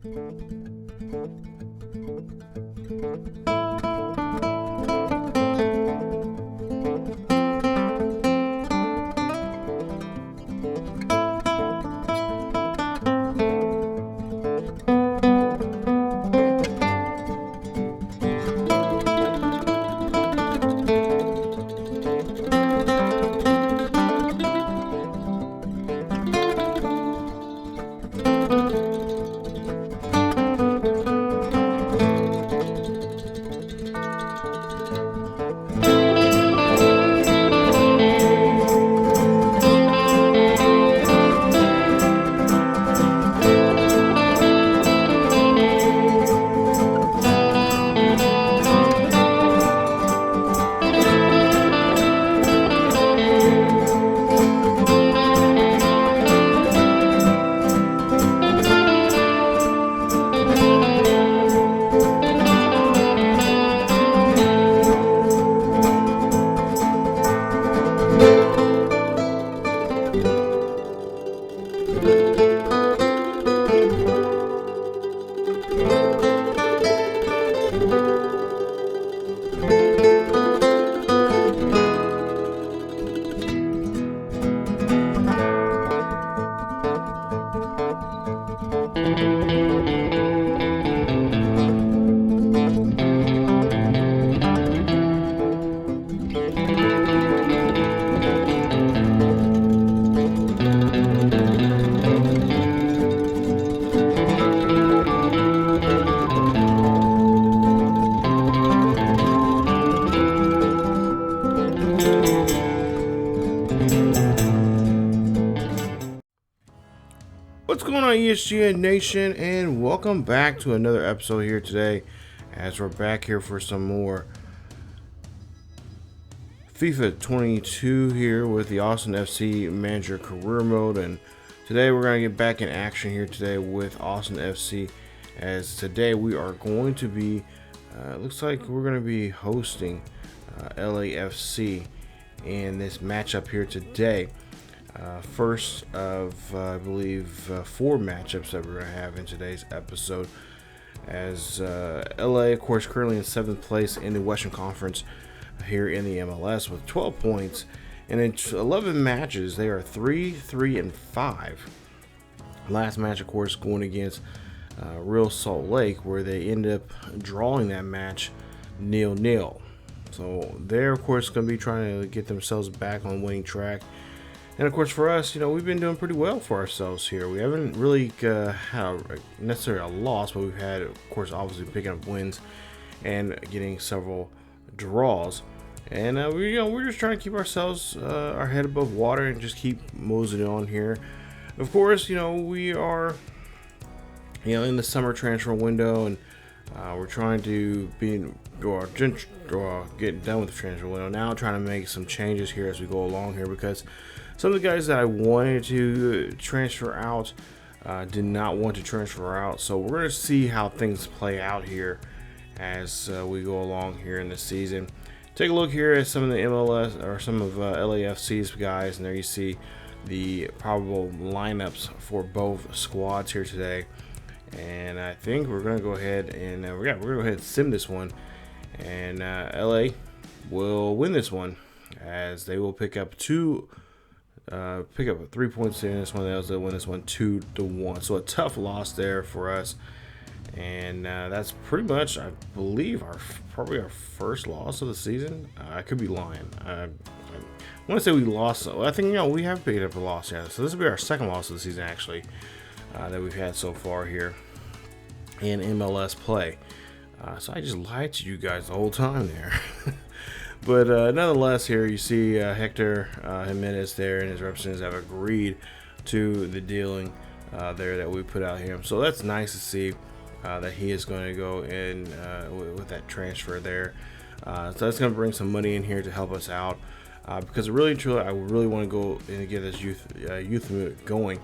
What's going on, ESGN Nation, and welcome back to another episode here today, as we're back here for some more FIFA 22 here with the Austin FC Manager Career Mode. And today we're going to get back in action here today with Austin FC, as today we are going to be looks like we're going to be hosting LAFC in this matchup here today. First of, I believe, 4 matchups that we're going to have in today's episode, as LA, of course, currently in 7th place in the Western Conference here in the MLS with 12 points, and in 11 matches they are 3-3-5. Last match, of course, going against Real Salt Lake, where they ended up drawing that match 0-0. So they're, of course, going to be trying to get themselves back on winning track. And of course, for us, we've been doing pretty well for ourselves here. We haven't really had necessarily a loss, but we've had, of course, obviously picking up wins and getting several draws. And we're just trying to keep ourselves our head above water and just keep moseying on here. Of course, we are in the summer transfer window, and we're trying to get done with the transfer window now, trying to make some changes here as we go along here, because some of the guys that I wanted to transfer out did not want to transfer out. So we're going to see how things play out here as we go along here in the season. Take a look here at some of the MLS or some of LAFC's guys, and there you see the probable lineups for both squads here today. And I think we're going to go ahead and we're going to go ahead and sim this one, and LA will win this one, as they will pick up 3 points in this one. They'll win this one 2-1. So a tough loss there for us, and that's pretty much, I believe, probably our first loss of the season. I could be lying. I want to say we lost. I think we have picked up a loss. Yeah, so this will be our second loss of the season actually that we've had so far here in MLS play. So I just lied to you guys the whole time there. But nonetheless, here you see Hector Jimenez there, and his representatives have agreed to the dealing there that we put out here. So that's nice to see that he is going to go in with that transfer there. So that's going to bring some money in here to help us out, because really, truly, I really want to go and get this youth movement going.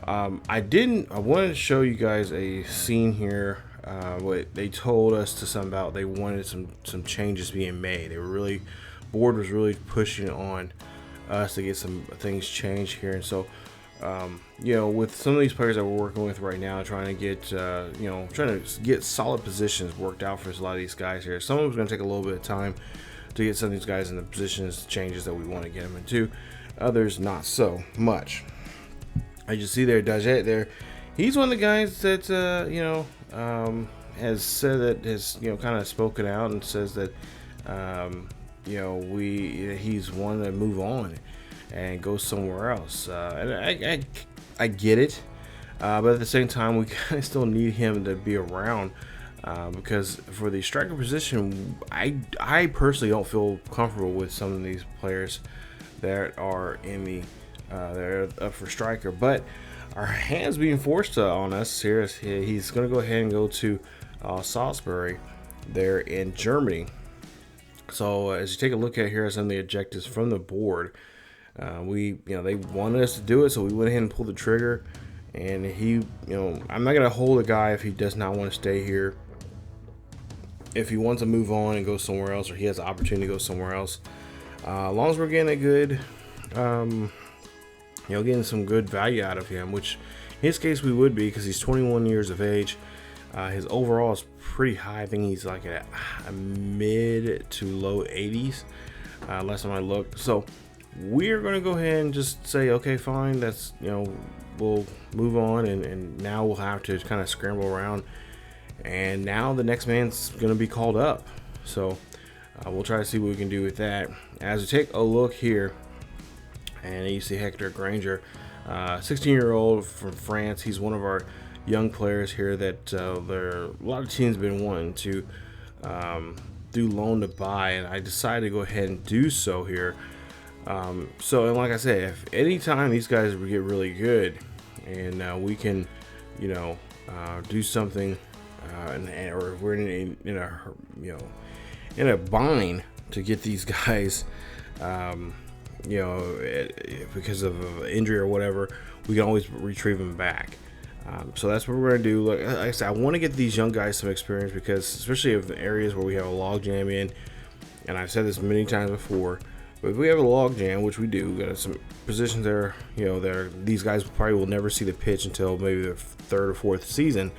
I wanted to show you guys a scene here. What they told us to some about, they wanted some changes being made. They were board was really pushing on us to get some things changed here. And so with some of these players that we're working with right now, trying to get solid positions worked out for a lot of these guys here. Some of them's going to take a little bit of time to get some of these guys in the positions changes that we want to get them into. Others not so much. I just see there Dajet there. He's one of the guys that has said that has kind of spoken out and says that he's wanting to move on and go somewhere else. And I get it, but at the same time, we kind of still need him to be around because for the striker position, I personally don't feel comfortable with some of these players that are in the they're up for striker. But our hands being forced on us here. He's going to go ahead and go to Salisbury there in Germany. So as you take a look at here, some of the objectives from the board. They wanted us to do it, so we went ahead and pulled the trigger. And I'm not gonna hold a guy if he does not want to stay here. If he wants to move on and go somewhere else, or he has the opportunity to go somewhere else, as long as we're getting a good, getting some good value out of him, which in his case we would be because he's 21 years of age. His overall is pretty high. I think he's like a mid to low 80s. Last time I looked, so. We're going to go ahead and just say, okay, fine, that's, we'll move on, and now we'll have to kind of scramble around, and now the next man's going to be called up. So we'll try to see what we can do with that. As we take a look here, and you see Hector Granger, 16-year-old from France. He's one of our young players here that a lot of teams have been wanting to do loan to buy, and I decided to go ahead and do so here. And like I said, if anytime these guys get really good and we can, do something, or if we're in a bind to get these guys, because of injury or whatever, we can always retrieve them back. So that's what we're going to do. Like I said, I want to get these young guys some experience because, especially in areas where we have a log jam in, and I've said this many times before. But if we have a log jam, which we do, got some positions there, these guys probably will never see the pitch until maybe the third or fourth season.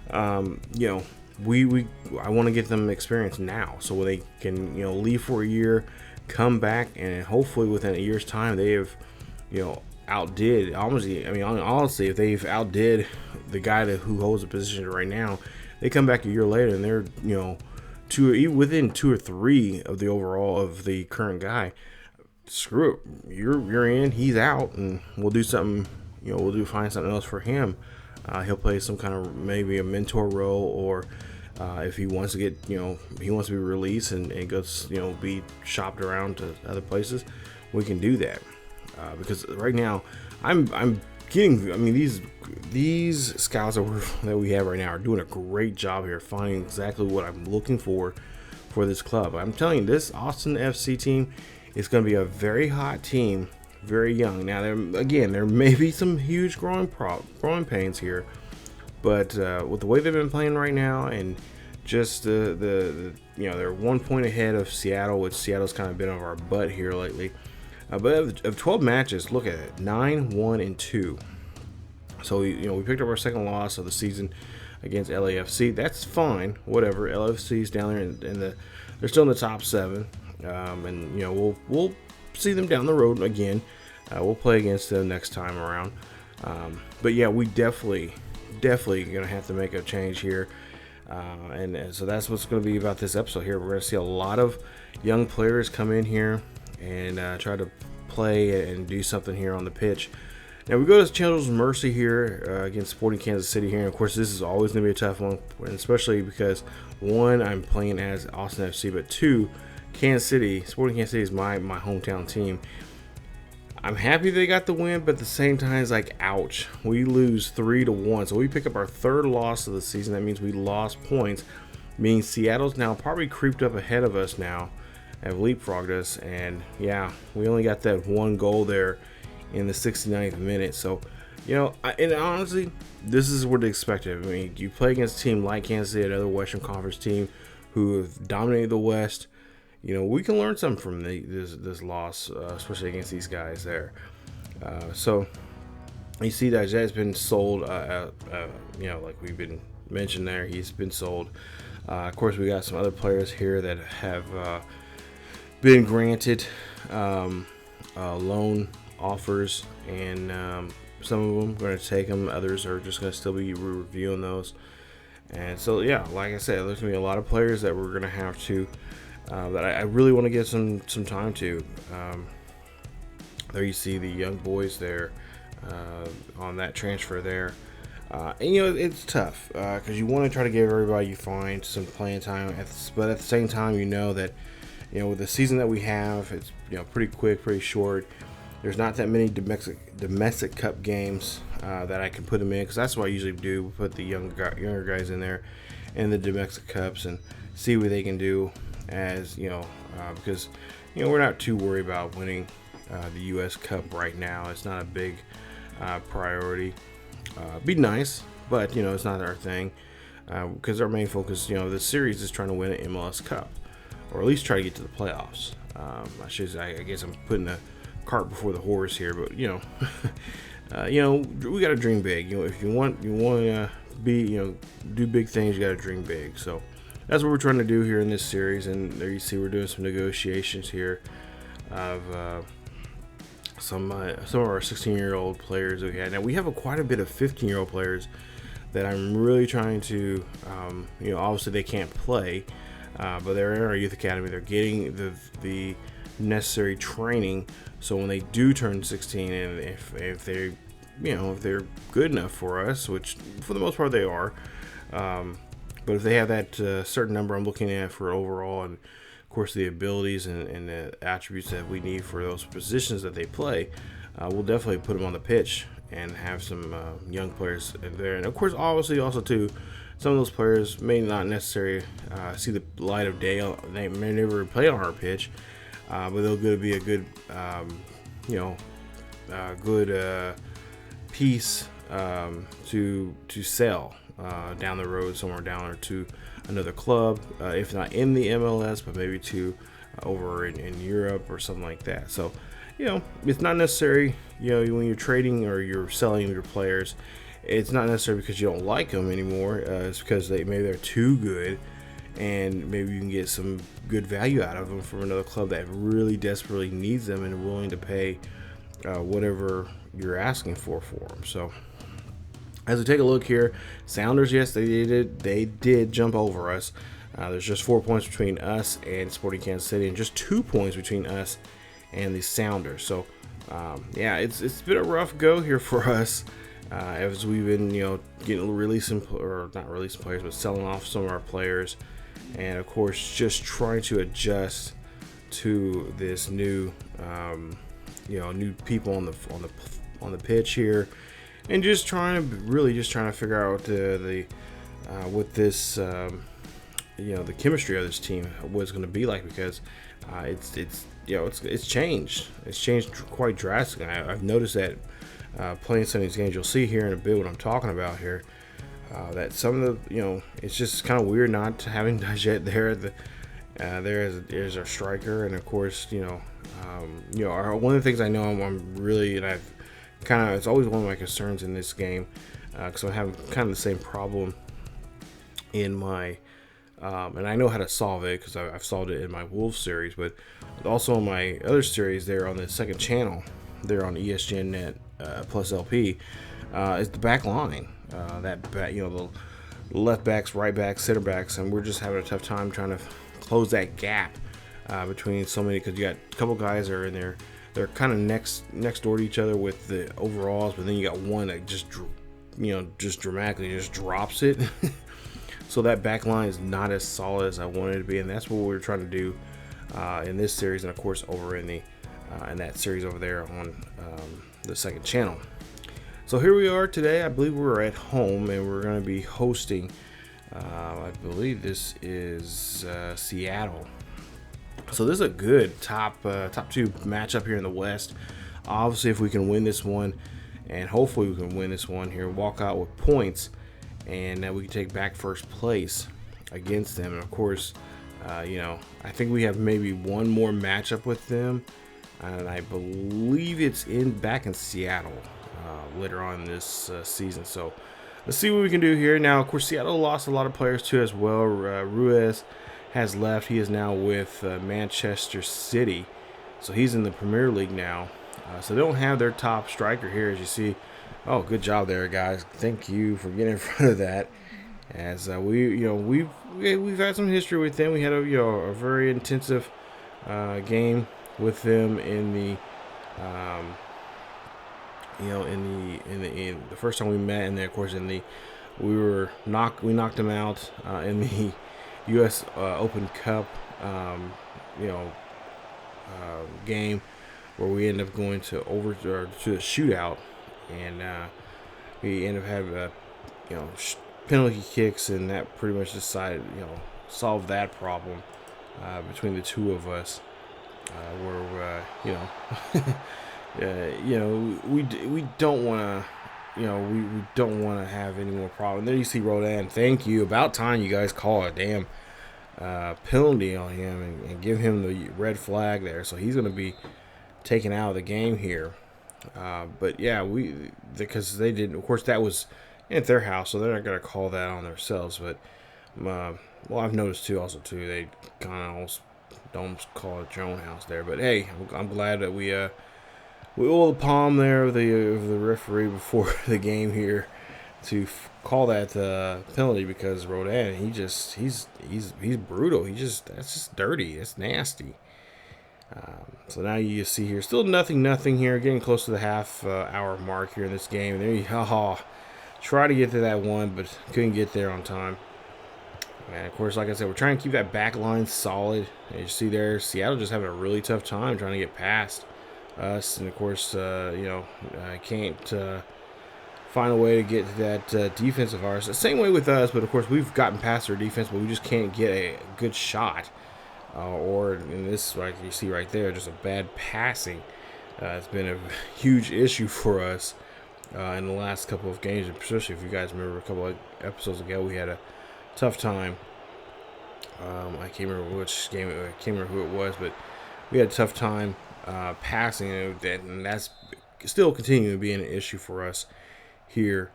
I want to get them experience now, so when they can, leave for a year, come back, and hopefully within a year's time they have, outdid. Honestly, if they've outdid the guy who holds the position right now, they come back a year later and they're, within 2 or 3 of the overall of the current guy. Screw it, you're in, he's out, and we'll do something. Find something else for him. He'll play some kind of maybe a mentor role, or if he wants to get, he wants to be released and goes, be shopped around to other places, we can do that. Because right now, I'm getting. These scouts that we have right now are doing a great job here, finding exactly what I'm looking for this club. I'm telling you, this Austin FC team is going to be a very hot team, very young. Now, there may be some huge growing pains here, but with the way they've been playing right now, and just they're 1 point ahead of Seattle, which Seattle's kind of been on our butt here lately. But of 12 matches, look at it, 9-1-2. So we picked up our second loss of the season against LAFC. That's fine, whatever. LAFC's down there they're still in the top 7, and we'll see them down the road again. We'll play against them next time around. But yeah, we definitely gonna have to make a change here. And so that's what's going to be about this episode here. We're going to see a lot of young players come in here and try to play and do something here on the pitch. Now we go to Children's Mercy here against Sporting Kansas City here. And of course, this is always going to be a tough one, especially because 1, I'm playing as Austin FC, but 2, Sporting Kansas City is my hometown team. I'm happy they got the win, but at the same time, it's like, ouch. We lose 3-1, so we pick up our 3rd loss of the season. That means we lost points, meaning Seattle's now probably creeped up ahead of us now, have leapfrogged us, and yeah, we only got that 1 goal there in the 69th minute. So, and honestly, this is what they expected. I mean, you play against a team like Kansas City, another Western Conference team who have dominated the West. We can learn something from this loss, especially against these guys there. So You see that has been sold, like we've been mentioned there, he's been sold. Of course, we got some other players here that have been granted loan offers, and some of them are going to take them. Others are just going to still be reviewing those. And so, yeah, like I said, there's going to be a lot of players that we're going to have to that I really want to get some time to. There you see the young boys there on that transfer there. And it's tough because you want to try to give everybody you find some playing time, but at the same time, that with the season that we have, it's pretty quick, pretty short. There's not that many domestic cup games that I can put them in, because that's what I usually do. We put the younger guys in there in the domestic cups and see what they can do, as because we're not too worried about winning the U.S. Cup right now. It's not a big priority. Be nice, but it's not our thing, because our main focus, the series is trying to win an MLS Cup, or at least try to get to the playoffs. I guess I'm putting the cart before the horse here, but we got to dream big. If you want to be, do big things, you got to dream big. So that's what we're trying to do here in this series. And there you see we're doing some negotiations here of some of our 16-year-old players. Okay, now we have quite a bit of 15-year-old players that I'm really trying to, obviously they can't play, but they're in our youth academy. They're getting the necessary training, so when they do turn 16, and if they, if they're good enough for us, which for the most part they are, but if they have that certain number I'm looking at for overall, and of course the abilities and the attributes that we need for those positions that they play, we'll definitely put them on the pitch and have some young players in there. And of course, obviously, also too, some of those players may not necessarily see the light of day. They may never play on our pitch, but they'll be a good, good piece to sell down the road somewhere down, or to another club, if not in the MLS, but maybe to over in Europe or something like that. So, it's not necessary, when you're trading or you're selling your players, it's not necessarily because you don't like them anymore. It's because maybe they're too good, and maybe you can get some good value out of them from another club that really desperately needs them and willing to pay whatever you're asking for them. So, as we take a look here, Sounders, yes, they did jump over us. There's just 4 points between us and Sporting Kansas City, and just 2 points between us and the Sounders. So, it's been a rough go here for us, as we've been, releasing players, but selling off some of our players, and of course just trying to adjust to this new, new people on the pitch here, and just trying to figure out with this, the chemistry of this team, what it's going to be like, because it's changed. It's changed quite drastically. I've noticed that playing some of these games. You'll see here in a bit what I'm talking about here. That some of the, it's just kind of weird not having Dajet there. There's our striker, and of course, one of the things I know I'm really, and I've kind of, it's always one of my concerns in this game, because I'm having kind of the same problem in my, and I know how to solve it because I've solved it in my Wolves series, but also in my other series there on the second channel, there on ESGNet plus LP, is the back line. The left backs, right backs, center backs, and we're just having a tough time trying to close that gap between so many, because you got a couple guys that are in there. They're kind of next door to each other with the overalls, but then you got one that just dramatically just drops it. So that back line is not as solid as I wanted it to be, and that's what we're trying to do in this series, and of course over in that series over there on the second channel. So here we are today. I believe we're at home, and we're going to be hosting. I believe this is Seattle. So this is a good top two matchup here in the West. Obviously, if we can win this one, and hopefully we can win this one here, walk out with points, and we can take back first place against them. And of course, I think we have maybe one more matchup with them, and I believe it's back in Seattle. later on in this season. So let's see what we can do here. Now, of course, Seattle lost a lot of players too as well. Ruiz has left. He is now with Manchester City. So he's in the Premier League now. So they don't have their top striker here, as you see. Oh, good job there, guys. Thank you for getting in front of that. As we've had some history with them. We had a very intensive game with them in the in the first time we met, and then of course we knocked them out in the U.S. Open Cup game, where we ended up going to the shootout, and we ended up having penalty kicks, and that pretty much decided solved that problem between the two of us, where we don't want to we don't want to have any more problems. There you see Rodan. Thank you. About time you guys call a damn penalty on him and give him the red flag there. So he's going to be taken out of the game here. But yeah, because they didn't. Of course, that was at their house, so they're not going to call that on themselves. But I've noticed too. They kind of almost don't call it your own house there. But hey, I'm glad that we oil the palm there of the referee before the game here to call that penalty, because Rodan, he's brutal. That's just dirty. That's nasty. So now you see here, still nothing here, getting close to the half hour mark here in this game. And there you try to get to that one, but couldn't get there on time. And of course, like I said, we're trying to keep that back line solid. As you see there, Seattle just having a really tough time trying to get past us, and of course, can't find a way to get to that defense of ours. The same way with us, but of course we've gotten past their defense, but we just can't get a good shot. Or in this, like you see right there, just a bad passing. It's been a huge issue for us in the last couple of games, especially if you guys remember a couple of episodes ago, we had a tough time. I can't remember which game, I can't remember who it was, but we had a tough time passing, and that's still continuing to be an issue for us here,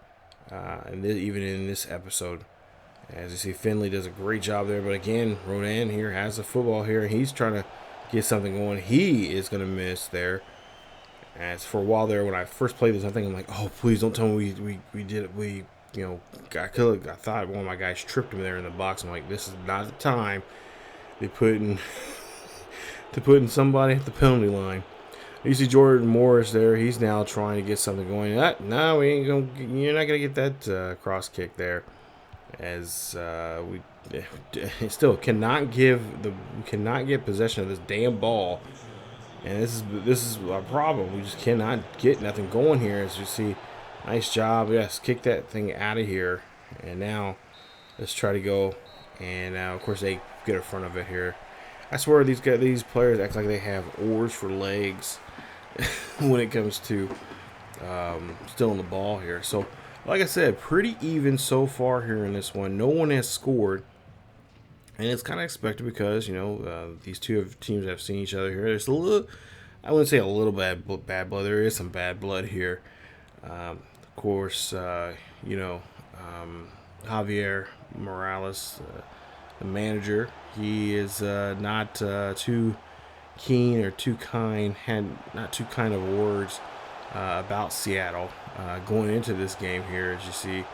and even in this episode. As you see, Finley does a great job there, but again, Rodan here has the football here, and he's trying to get something going. He is going to miss there. As for a while there, when I first played this, I'm like, oh, please don't tell me we did it. I thought one of my guys tripped him there in the box. I'm like, this is not the time to put in somebody at the penalty line. You see Jordan Morris there. He's now trying to get something going. No, you're not gonna get that cross kick there. As we still cannot get possession of this damn ball, and this is our problem. We just cannot get nothing going here. As you see, nice job. Yes, kick that thing out of here. And now let's try to go. And now, of course, they get in front of it here. I swear these players act like they have oars for legs when it comes to stealing the ball here. So, like I said, pretty even so far here in this one. No one has scored, and it's kind of expected because these two teams have seen each other here. There's a little, I wouldn't say a little bad blood. There is some bad blood here. Of course, Javier Morales, the manager, he is not too keen or too kind, had not too kind of words about Seattle going into this game here, as you see,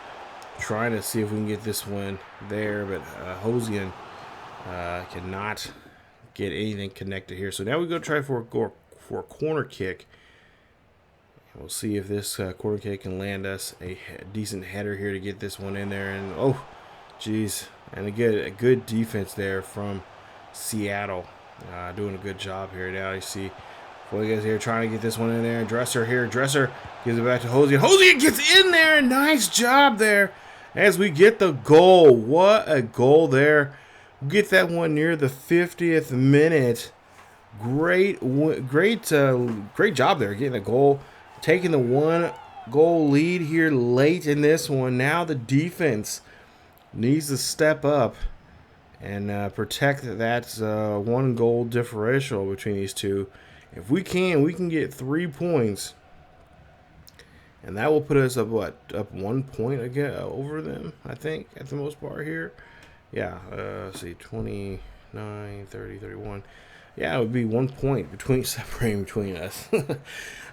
trying to see if we can get this one there, but Hosian cannot get anything connected here. So now we go try for a corner kick. We'll see if this corner kick can land us a decent header here to get this one in there. And oh, geez, and a good defense there from Seattle, doing a good job here. Now you see Boygas here trying to get this one in there. Dresser gives it back to Hosian. Hosian gets in there. Nice job there as we get the goal. What a goal there. We get that one near the 50th minute. Great job there getting a goal. Taking the 1-goal lead here late in this one. Now the defense needs to step up and protect that 1-goal differential between these two. If we can get 3 points And that will put us up, what, up 1 point again over them, I think, at the most part here. Yeah, let's see, 29, 30, 31. Yeah, it would be 1 point between separating between us.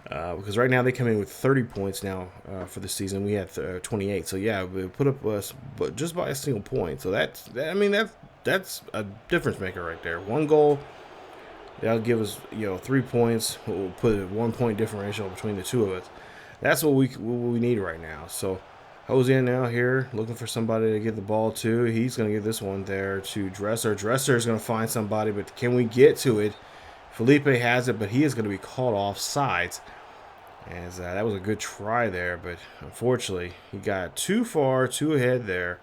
Because right now they come in with 30 points now for the season. We had 28. So yeah, we put up us, but just by a single point. So that's a difference maker right there. One goal, that'll give us 3 points. We'll put a 1 point differential between the two of us. That's what we need right now. So Jose in now here, looking for somebody to get the ball to. He's going to give this one there to Dresser. Dresser is going to find somebody, but can we get to it? Felipe has it, but he is going to be called off sides. As that was a good try there, but unfortunately, he got too far, too ahead there.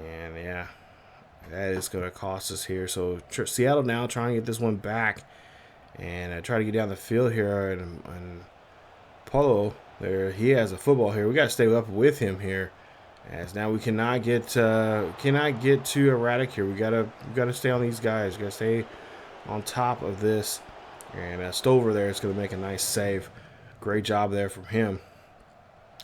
And yeah, that is going to cost us here. So Seattle now trying to get this one back and try to get down the field here. And Paulo there, he has a football here. We got to stay up with him here, as now we cannot get too erratic here. We gotta stay on these guys. We gotta stay on top of this. And Stover there is going to make a nice save. Great job there from him.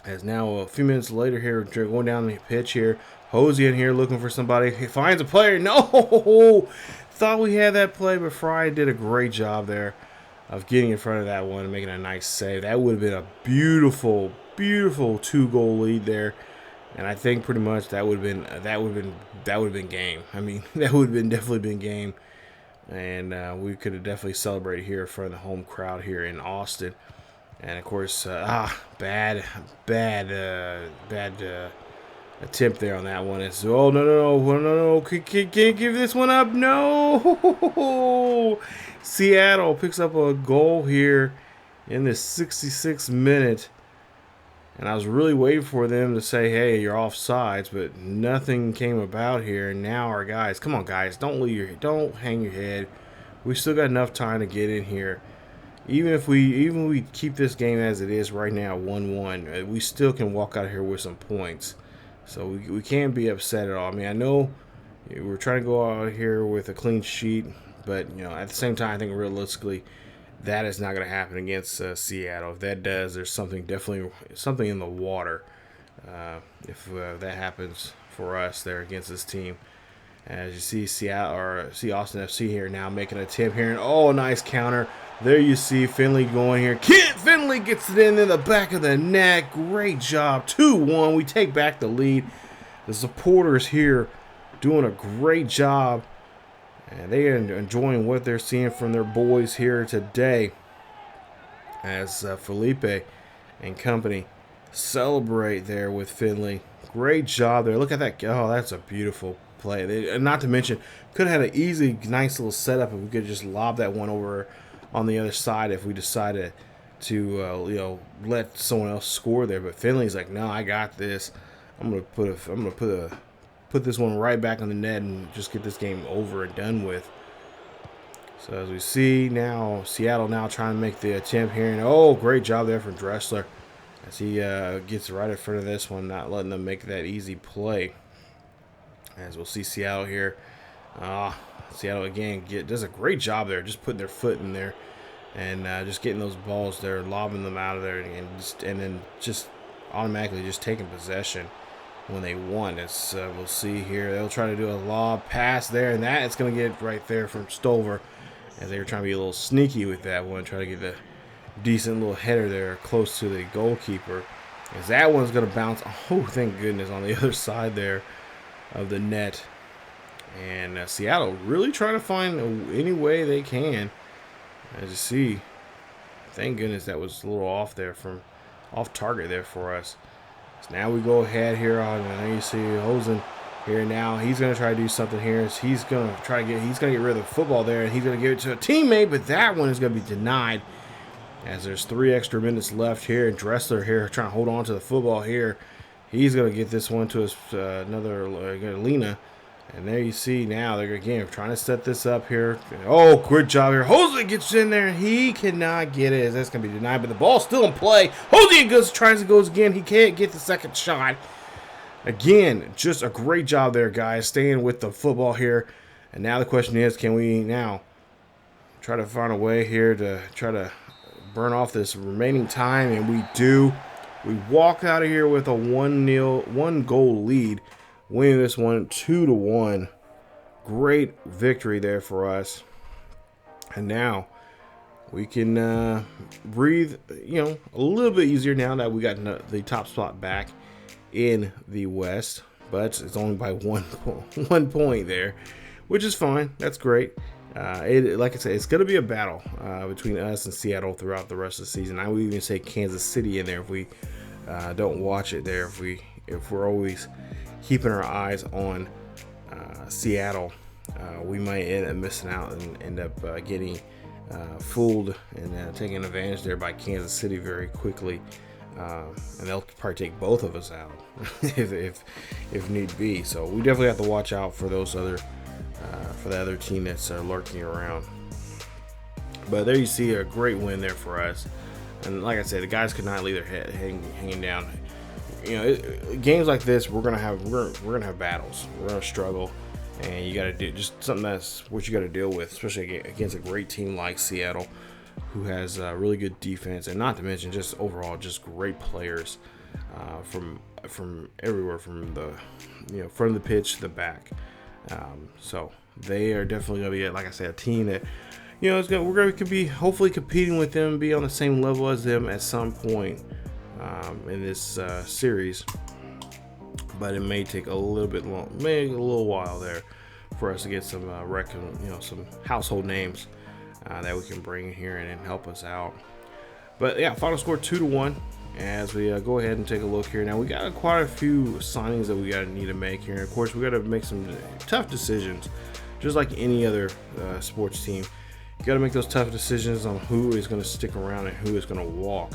As now a few minutes later here, going down the pitch here, Hosey in here looking for somebody. He finds a player. No, thought we had that play, but Fry did a great job there of getting in front of that one and making a nice save. That would have been a beautiful, beautiful 2-goal lead there, and I think pretty much that would have been game. I mean, that would have definitely been game, and we could have definitely celebrated here in front of the home crowd here in Austin. And of course, bad attempt there on that one. It's no, can't give this one up. No. Seattle picks up a goal here in the 66th minute, and I was really waiting for them to say, "Hey, you're offsides," but nothing came about here. And now our guys, come on, guys, don't hang your head. We still got enough time to get in here. Even if we keep this game as it is right now, 1-1, we still can walk out here with some points. So we can't be upset at all. I mean, I know we're trying to go out here with a clean sheet, but at the same time, I think realistically, that is not going to happen against Seattle. If that does, there's definitely something in the water. If that happens for us there against this team. As you see see Austin FC here now making a tip here, and oh, nice counter. There you see Finley going here. Finley gets it in the back of the net. Great job. 2-1. We take back the lead. The supporters here doing a great job, and they are enjoying what they're seeing from their boys here today. As Felipe and company celebrate there with Finley. Great job there. Look at that. Oh, that's a beautiful play. Not to mention, could have had an easy, nice little setup if we could just lob that one over on the other side if we decided to let someone else score there. But Finley's like, no, I got this. I'm gonna put this one right back on the net and just get this game over and done with. So as we see now, Seattle now trying to make the attempt here, and oh, great job there from Dressler as he gets right in front of this one, not letting them make that easy play. As we'll see Seattle here. Seattle again does a great job there, just putting their foot in there and just getting those balls there, lobbing them out of there, and then just automatically just taking possession when they want. As we'll see here, they'll try to do a lob pass there, and that is going to get right there from Stover, as they were trying to be a little sneaky with that one, try to get the decent little header there close to the goalkeeper. As that one's going to bounce, oh, thank goodness, on the other side there of the net. And Seattle really trying to find any way they can. As you see, thank goodness that was a little off target there for us. So now we go ahead here on, and you see Hosen here now. He's going to try to do something here. He's going to get rid of the football there, and he's going to give it to a teammate, but that one is going to be denied. As there's 3 extra minutes left here, and Dressler here trying to hold on to the football here. He's going to get this one to his another Lena. And there you see now they're again trying to set this up here. Oh, good job here. Jose gets in there. He cannot get it. That's going to be denied, but the ball's still in play. Jose tries to go again. He can't get the second shot. Again, just a great job there, guys, staying with the football here. And now the question is, can we now try to find a way here to try to burn off this remaining time? And we do. We walk out of here with a 1-goal lead, winning this one 2-1. Great victory there for us. And now we can breathe, a little bit easier now that we got the top spot back in the West. But it's only by 1 point there, which is fine. That's great. Like I said, it's going to be a battle between us and Seattle throughout the rest of the season. I would even say Kansas City in there if we don't watch it there. If we're always keeping our eyes on Seattle, we might end up missing out and end up getting fooled and taking advantage there by Kansas City very quickly. And they'll probably take both of us out if need be. So we definitely have to watch out for those other for the other team that's lurking around. But there you see a great win there for us. And like I said, the guys could not leave their head hanging down. Games like this, we're gonna have battles. We're gonna struggle, and you got to do just something that's what you got to deal with, especially against a great team like Seattle, who has really good defense, and not to mention just overall just great players from everywhere, from the front of the pitch to the back. So they are definitely going to be, like I said, a team that we're going to be hopefully competing with them, be on the same level as them at some point in this series. But it may take a little bit long, maybe a little while there for us to get some some household names that we can bring in here and help us out. But yeah, final score 2-1 as we go ahead and take a look here. Now we got quite a few signings that we need to make here. And of course, we got to make some tough decisions, just like any other sports team. You got to make those tough decisions on who is going to stick around and who is going to walk.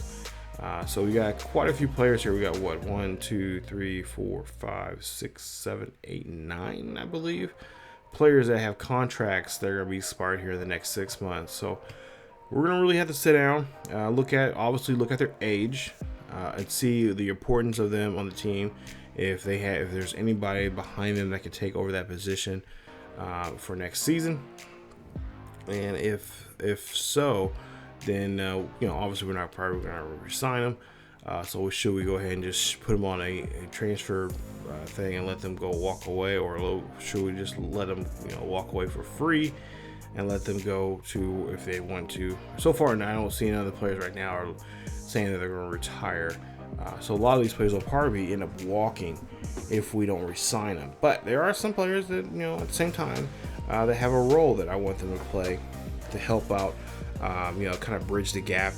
So we got quite a few players here. We got 1, 2, 3, 4, 5, 6, 7, 8, 9, I believe, players that have contracts that are going to be expired here in the next 6 months. So we're going to really have to sit down, look at their age, and see the importance of them on the team. If there's anybody behind them that can take over that position for next season, and if so, then obviously we're not probably going to resign them. So should we go ahead and just put them on a transfer thing and let them go walk away, or should we just let them walk away for free and let them go to if they want to? So far, I don't see any other players right now are saying that they're going to retire. So a lot of these players will probably end up walking if we don't re-sign them. But there are some players that at the same time that have a role that I want them to play to help out. Kind of bridge the gap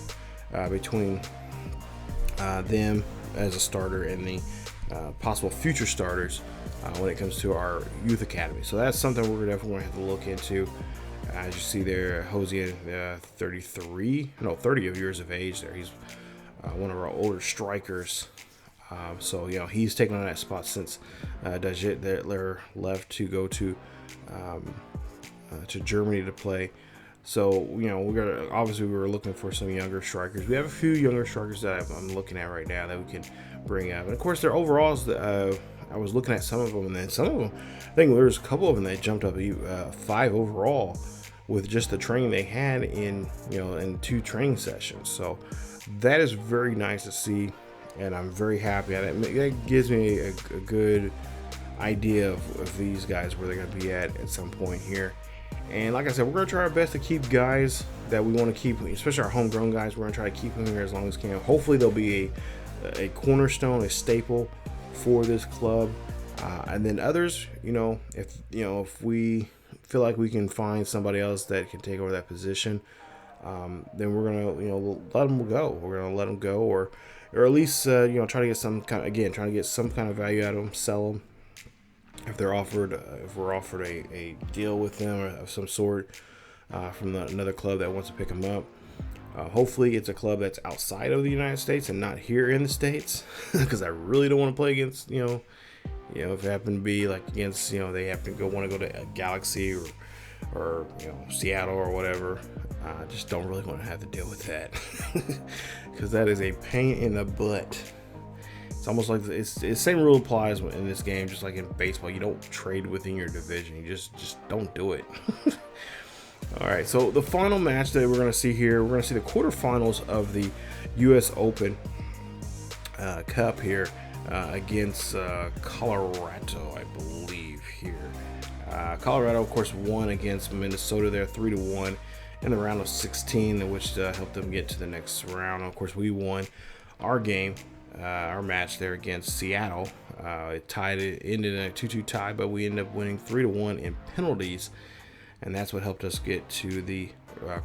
between them as a starter and the possible future starters when it comes to our youth academy. So that's something we're definitely going to have to look into. As you see there, Jose, 30 years of age there. He's one of our older strikers. So he's taken on that spot since Dajit left to go to Germany to play. So we're looking for some younger strikers. We have a few younger strikers that I'm looking at right now that we can bring up. And of course, their overalls. I was looking at some of them, and then some of them, I think there's a couple of them that jumped up 5 overall with just the training they had in 2 training sessions. So that is very nice to see, and I'm very happy. That gives me a good idea of these guys, where they're going to be at some point here. And like I said, we're going to try our best to keep guys that we want to keep, especially our homegrown guys. We're going to try to keep them here as long as we can. Hopefully they'll be a cornerstone, a staple for this club. And then others, if we feel like we can find somebody else that can take over that position, then we're going to, let them go. We're going to let them go, or at least, try to get some kind of value out of them, sell them. If we're offered a deal with them of some sort from another club that wants to pick them up, hopefully it's a club that's outside of the United States and not here in the States, because I really don't want to play against if it happen to be like against they have to want to go to Galaxy or Seattle or whatever. I just don't really want to have to deal with that because that is a pain in the butt. It's almost like the same rule applies in this game, just like in baseball. You don't trade within your division. You just don't do it. All right, so the final match that we're going to see here, we're going to see the quarterfinals of the U.S. Open. Cup here against Colorado, I believe here. Colorado, of course, won against Minnesota there 3-1 in the round of 16, which helped them get to the next round. Of course, we won our game, our match there against Seattle. It ended in a 2-2 tie, but we ended up winning 3-1 in penalties, and that's what helped us get to the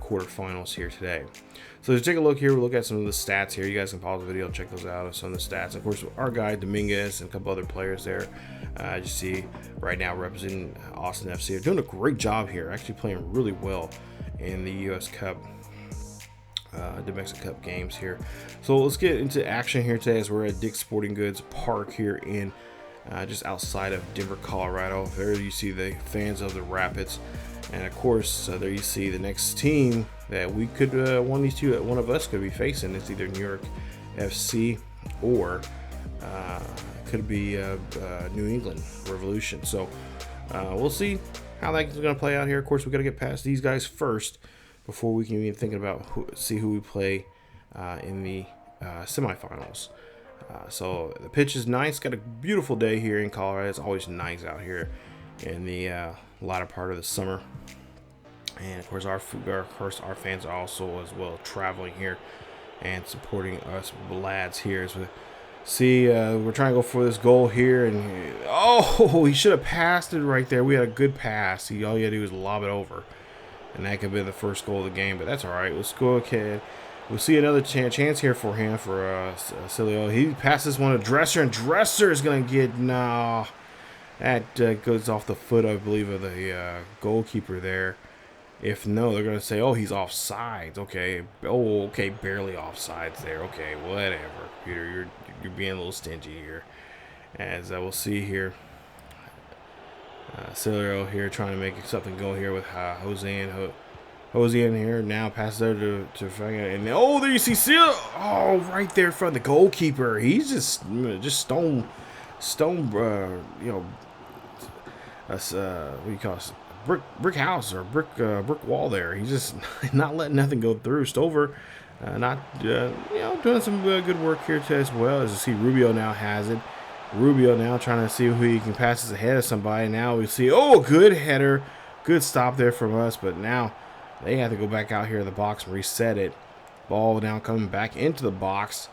quarterfinals here today. So let's take a look here. We'll look at some of the stats here. You guys can pause the video and check those out. Some of the stats. Of course, our guy Dominguez and a couple other players there. You see right now representing Austin FC. They're doing a great job here. Actually playing really well in the U.S. Cup, Domestic Cup games here. So let's get into action here today as we're at Dick's Sporting Goods Park here in just outside of Denver, Colorado. There you see the fans of the Rapids. And of course, there you see the next team that we could, one of us could be facing. It's either New York FC or could be New England Revolution. So we'll see how that's going to play out here. Of course, we got to get past these guys first before we can even think about see who we play in the semifinals. So the pitch is nice. Got a beautiful day here in Colorado. It's always nice out here in the latter part of the summer. And of course, our fans are also as well traveling here and supporting us lads here. As we see, we're trying to go for this goal here, and he should have passed it right there. We had a good pass. All you had to do was lob it over, and that could have been the first goal of the game. But that's all right. Let's go ahead. We'll see another chance here for him for Cilio. He passes one to Dresser, and Dresser is gonna get that goes off the foot, I believe, of the goalkeeper there. If no, they're going to say, oh, he's offsides. Okay. Oh, okay, barely offsides there. Okay, whatever. Peter, you're being a little stingy here. As we'll see here. Cilio here trying to make something go here with Jose in here. Now passes there to Fanga. And there you see Cilio. Oh, right there in front of the goalkeeper. He's just stone, what do you call it? Brick house or brick wall there. He's just not letting nothing go through. Stover doing some good work here too as well. As you see, Rubio now has it. Rubio now trying to see who he can pass this ahead of somebody. Now we see, good header, good stop there from us. But now they have to go back out here in the box and reset it. Ball now coming back into the box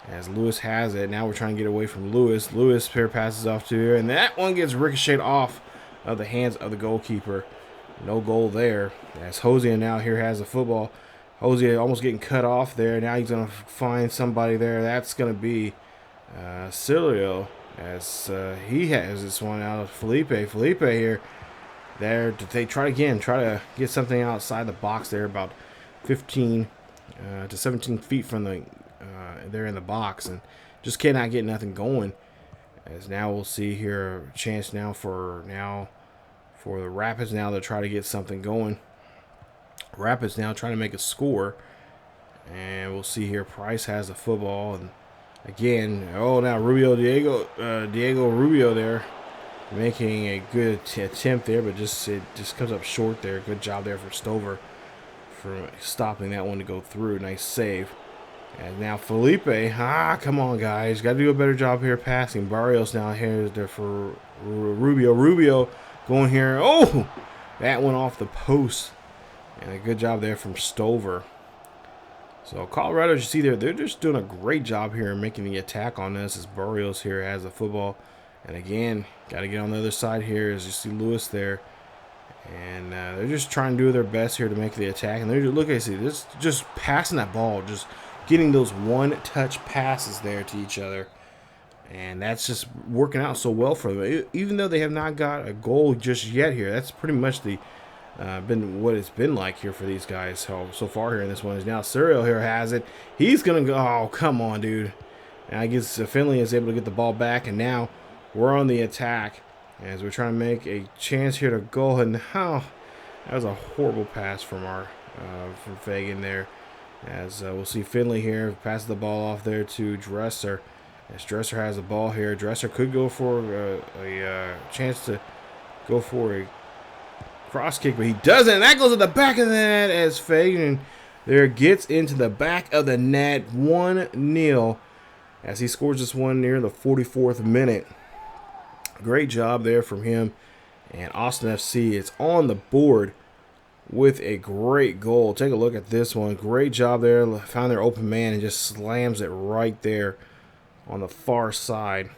as Lewis has it. Now we're trying to get away from Lewis. Lewis here passes off to here, and that one gets ricocheted off of the hands of the goalkeeper. No goal there. As Hosian now here has the football. Hosian almost getting cut off there. Now he's going to find somebody there. That's going to be Cilio as he has this one out of Felipe. Felipe here. There, they try to get something outside the box there, about 15 to 17 feet from the there in the box, and just cannot get nothing going. As now we'll see here a chance now for the Rapids now to try to get something going. Rapids now trying to make a score, and we'll see here Price has the football, and again, now Diego Rubio there making a good attempt there, but it just comes up short there. Good job there for Stover for stopping that one to go through. Nice save. And now Felipe, come on guys, got to do a better job here passing. Barrios now here there for Rubio. Rubio going here. That went off the post. And a good job there from Stover. So Colorado, as you see there, they're just doing a great job here making the attack on this as Barrios here has the football. And again, got to get on the other side here as you see Lewis there. And they're just trying to do their best here to make the attack. And they're just passing that ball, just getting those one-touch passes there to each other. And that's just working out so well for them. Even though they have not got a goal just yet here, that's pretty much been what it's been like here for these guys so far here in this one. Is now Cilio here has it. He's going to go. Oh, come on, dude. And I guess Finley is able to get the ball back. And now we're on the attack as we're trying to make a chance here to go. And that was a horrible pass from from Fagan there. As we'll see Finley here passes the ball off there to Dresser. As Dresser has the ball here, Dresser could go for a chance to go for a cross kick, but he doesn't. And that goes to the back of the net as Fagan there gets into the back of the net. 1-0 as he scores this one near the 44th minute. Great job there from him. And Austin FC is on the board with a great goal. Take a look at this one. Great job there. Found their open man and just slams it right there on the far side.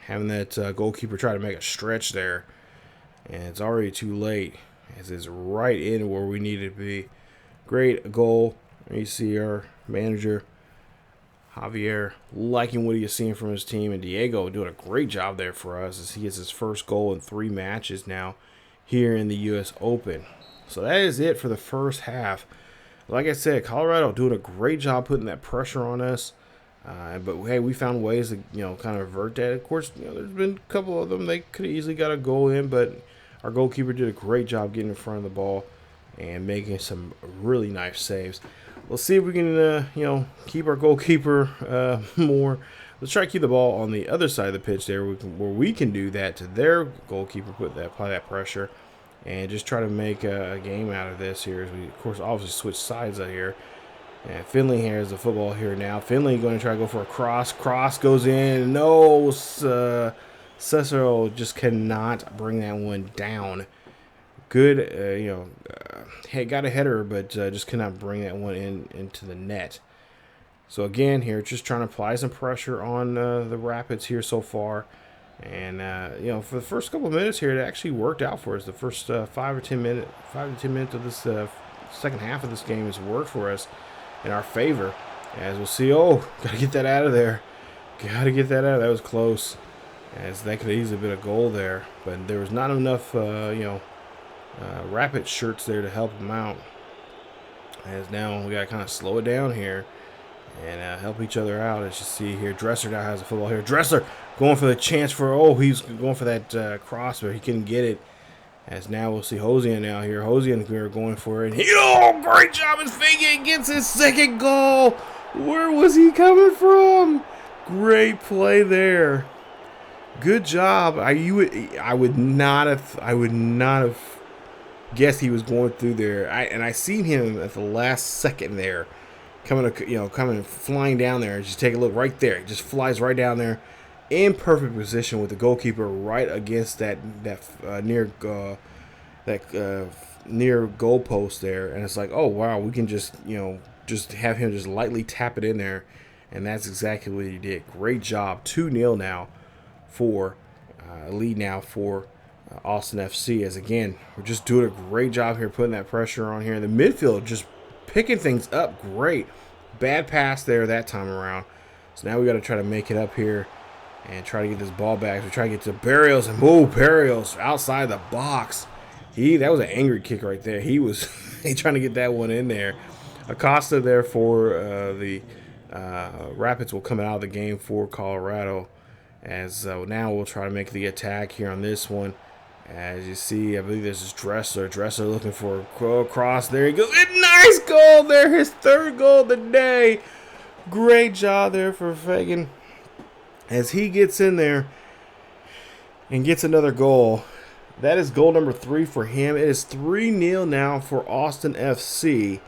Having that goalkeeper try to make a stretch there. And it's already too late, as it's right in where we need it to be. Great goal. You see our manager, Javier, liking what he is seeing from his team. And Diego doing a great job there for us as he gets his first goal in 3 matches now here in the U.S. Open. So that is it for the first half. Like I said, Colorado doing a great job putting that pressure on us. But, hey, we found ways to, kind of avert that. Of course, there's been a couple of them. They could have easily got a goal in, but our goalkeeper did a great job getting in front of the ball and making some really nice saves. Let's see if we can, keep our goalkeeper more. Let's try to keep the ball on the other side of the pitch there where we can do that to their goalkeeper, apply that pressure, and just try to make a game out of this here. As we, of course, obviously switch sides out here. And Finley has the football here now. Finley going to try to go for a cross. Cross goes in. No, Cesaro just cannot bring that one down. Good, got a header, but just cannot bring that one into the net. So again, here just trying to apply some pressure on the Rapids here so far. And for the first couple of minutes here, it actually worked out for us. The first 5 to 10 minutes of this second half of this game has worked for us in our favor. As we'll see, gotta get that out of there. Gotta get that out. That was close, as that could have easily been a goal there, but there was not enough, Rapid shirts there to help them out. As now we gotta kind of slow it down here and help each other out. As you see here, Dresser now has a football here. Dresser going for the chance for, he's going for that cross, but he couldn't get it. As now we'll see Hosian now here. Hosian are going for it. Great job as Fagan gets his second goal. Where was he coming from? Great play there. Good job. I would not have guessed he was going through there. I seen him at the last second there, coming flying down there. Just take a look right there. He just flies right down there, in perfect position with the goalkeeper right against that near goal post there. And it's like, oh wow, we can just have him just lightly tap it in there, and that's exactly what he did. Great job. 2-0 now for lead now for Austin FC. As again, we're just doing a great job here putting that pressure on here. The midfield just picking things up great. Bad pass there that time around. So now we got to try to make it up here and try to get this ball back. We try to get to Barrios, and Barrios outside the box. That was an angry kick right there. He was trying to get that one in there. Acosta there for the Rapids will come out of the game for Colorado. As now we'll try to make the attack here on this one. As you see, I believe this is Dresser. Dresser looking for a cross. There he goes. Nice goal there. His 3rd goal of the day. Great job there for Fagan, as he gets in there and gets another goal. That is goal number 3 for him. It is 3-0 now for Austin FC.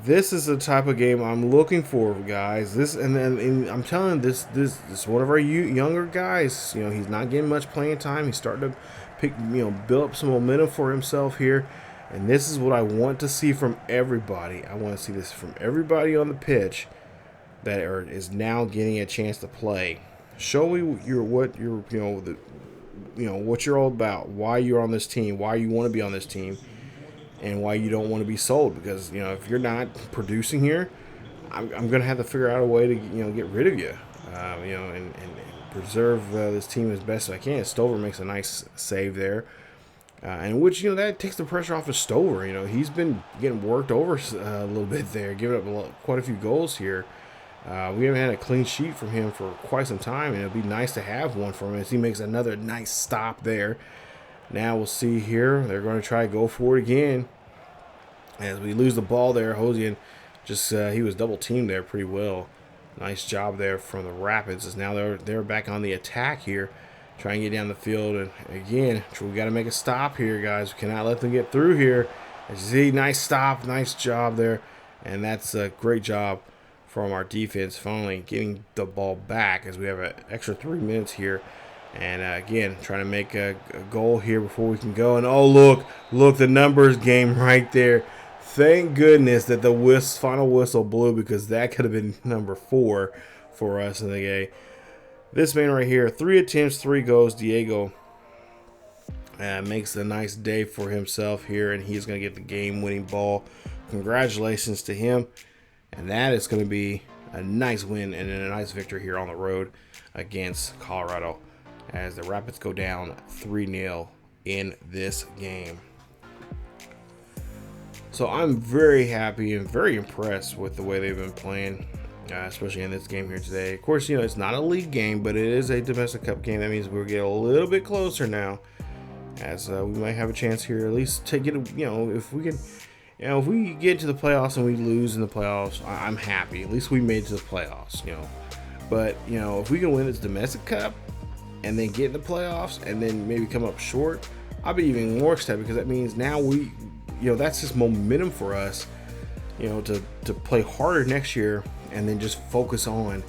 This is the type of game I'm looking for, guys. And I'm telling you, this is one of our younger guys. He's not getting much playing time. He's starting to build up some momentum for himself here. And this is what I want to see from everybody. I want to see this from everybody on the pitch that is now getting a chance to play. Show me what you're all about, why you're on this team, why you want to be on this team, and why you don't want to be sold. Because if you're not producing here, I'm going to have to figure out a way to get rid of you, and preserve this team as best as I can. Stover makes a nice save there, and which that takes the pressure off of Stover. He's been getting worked over a little bit there, giving up quite a few goals here. We haven't had a clean sheet from him for quite some time, and it'd be nice to have one from him as he makes another nice stop there. Now we'll see here. They're going to try to go for it again. As we lose the ball there, Hosian he was double teamed there pretty well. Nice job there from the Rapids. As now they're back on the attack here, trying to get down the field. And again, we got to make a stop here, guys. We cannot let them get through here. As you see, nice stop, nice job there, and that's a great job from our defense finally getting the ball back as we have an extra 3 minutes here. And again, trying to make a goal here before we can go. And oh, look, the numbers game right there. Thank goodness that the final whistle blew, because that could have been number 4 for us in the game. This man right here, 3 attempts, 3 goals. Diego makes a nice day for himself here, and he's going to get the game-winning ball. Congratulations to him. And that is going to be a nice win and a nice victory here on the road against Colorado, as the Rapids go down 3-0 in this game. So I'm very happy and very impressed with the way they've been playing, especially in this game here today. Of course, it's not a league game, but it is a domestic cup game. That means we're getting a little bit closer now, as we might have a chance here at least to get if we can. If we get to the playoffs and we lose in the playoffs, I'm happy. At least we made it to the playoffs, But, if we can win this domestic cup and then get in the playoffs and then maybe come up short, I'll be even more excited, because that means now that's just momentum for us, to play harder next year and then just focus on,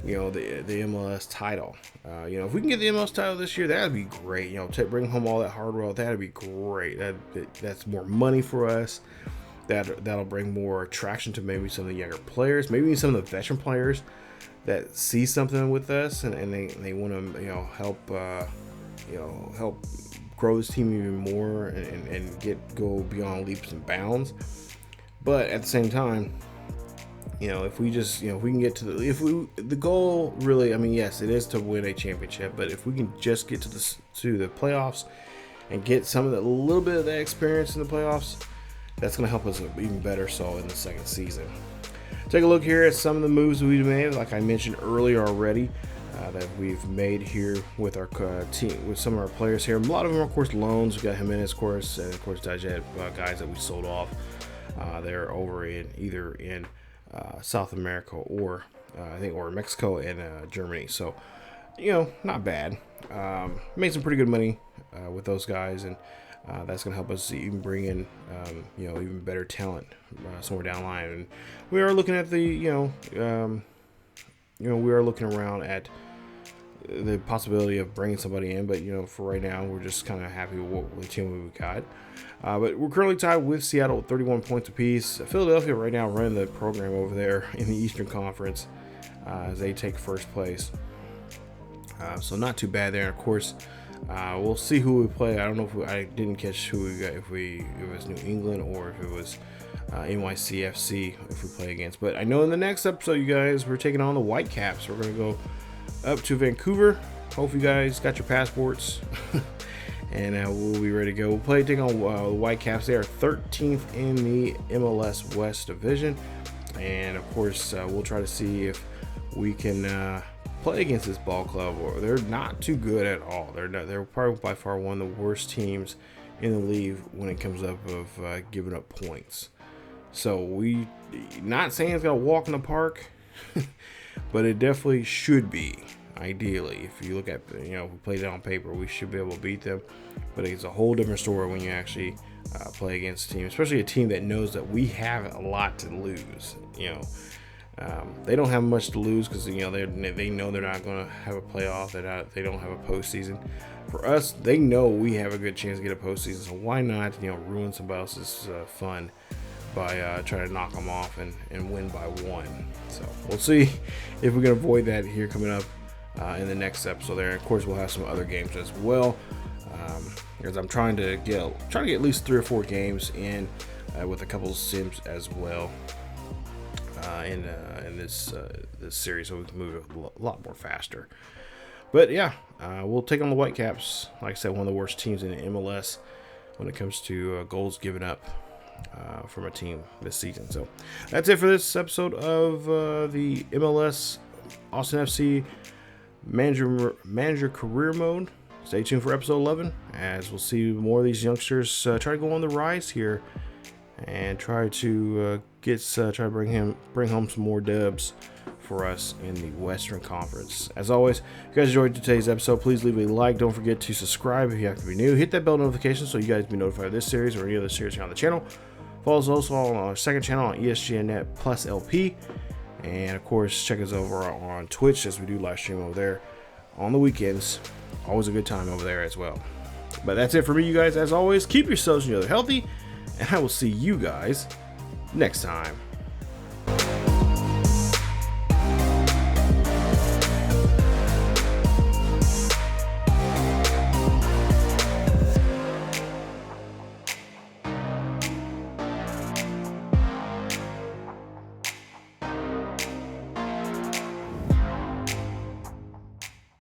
the MLS title. If we can get the MLS title this year, that'd be great. Bring home all that hard work, that'd be great. That's more money for us. That'll bring more attraction to maybe some of the younger players, maybe some of the veteran players that see something with us and they want to help grow this team even more and go beyond leaps and bounds. But at the same time, if we can get to the goal really, yes, it is to win a championship, but if we can just get to the playoffs and get some of a little bit of that experience in the playoffs, that's going to help us even better so in the second season. Take a look here at some of the moves we've made, like I mentioned earlier already, that we've made here with our team, with some of our players here. A lot of them are, of course, loans. We've got Jimenez, of course, and of course, Dajed, guys that we sold off. They're over either in South America or Mexico and Germany. So, not bad. Made some pretty good money with those guys, and that's going to help us even bring in, even better talent somewhere down the line. And we are looking at we are looking around at the possibility of bringing somebody in, but for right now, we're just kind of happy with the team we've got. But we're currently tied with Seattle with 31 points apiece. Philadelphia right now running the program over there in the Eastern Conference, as they take first place. So not too bad there. Of course, we'll see who we play. I don't know I didn't catch who we got, if it was New England or if it was NYCFC if we play against. But I know in the next episode, you guys, we're taking on the Whitecaps. We're going to go up to Vancouver. Hope you guys got your passports. And we'll be ready to go. We'll take on the Whitecaps. They are 13th in the MLS West Division. And of course, we'll try to see if we can play against this ball club. Or they're not too good at all. They're probably by far one of the worst teams in the league when it comes up of giving up points. So we not saying it's gonna walk in the park, but it definitely should be. Ideally, if you look at, if we played it on paper, we should be able to beat them. But it's a whole different story when you actually play against a team, especially a team that knows that we have a lot to lose. They don't have much to lose because they know they're not going to have a playoff. They don't have a postseason. For us, they know we have a good chance to get a postseason. So why not, ruin somebody else's fun by trying to knock them off and win by 1. So we'll see if we can avoid that here coming up in the next episode there. And of course, we'll have some other games as well, because I'm trying to get at least 3 or 4 games in with a couple of sims as well in this series, so we can move a lot more faster. But yeah, we'll take on the Whitecaps. Like I said, one of the worst teams in the MLS when it comes to goals given up from a team this season. So that's it for this episode of the MLS Austin FC Manager Career Mode. Stay tuned for episode 11, as we'll see more of these youngsters try to go on the rise here and try to bring home some more dubs for us in the Western Conference. As always, if you guys enjoyed today's episode, please leave a like. Don't forget to subscribe if you have to be new. Hit that bell notification so you guys be notified of this series or any other series here on the channel. Follow us also on our second channel on ESGNet Plus LP. And of course, check us over on Twitch, as we do live stream over there on the weekends. Always a good time over there as well. But that's it for me, you guys. As always, keep yourselves and each other healthy, and I will see you guys next time.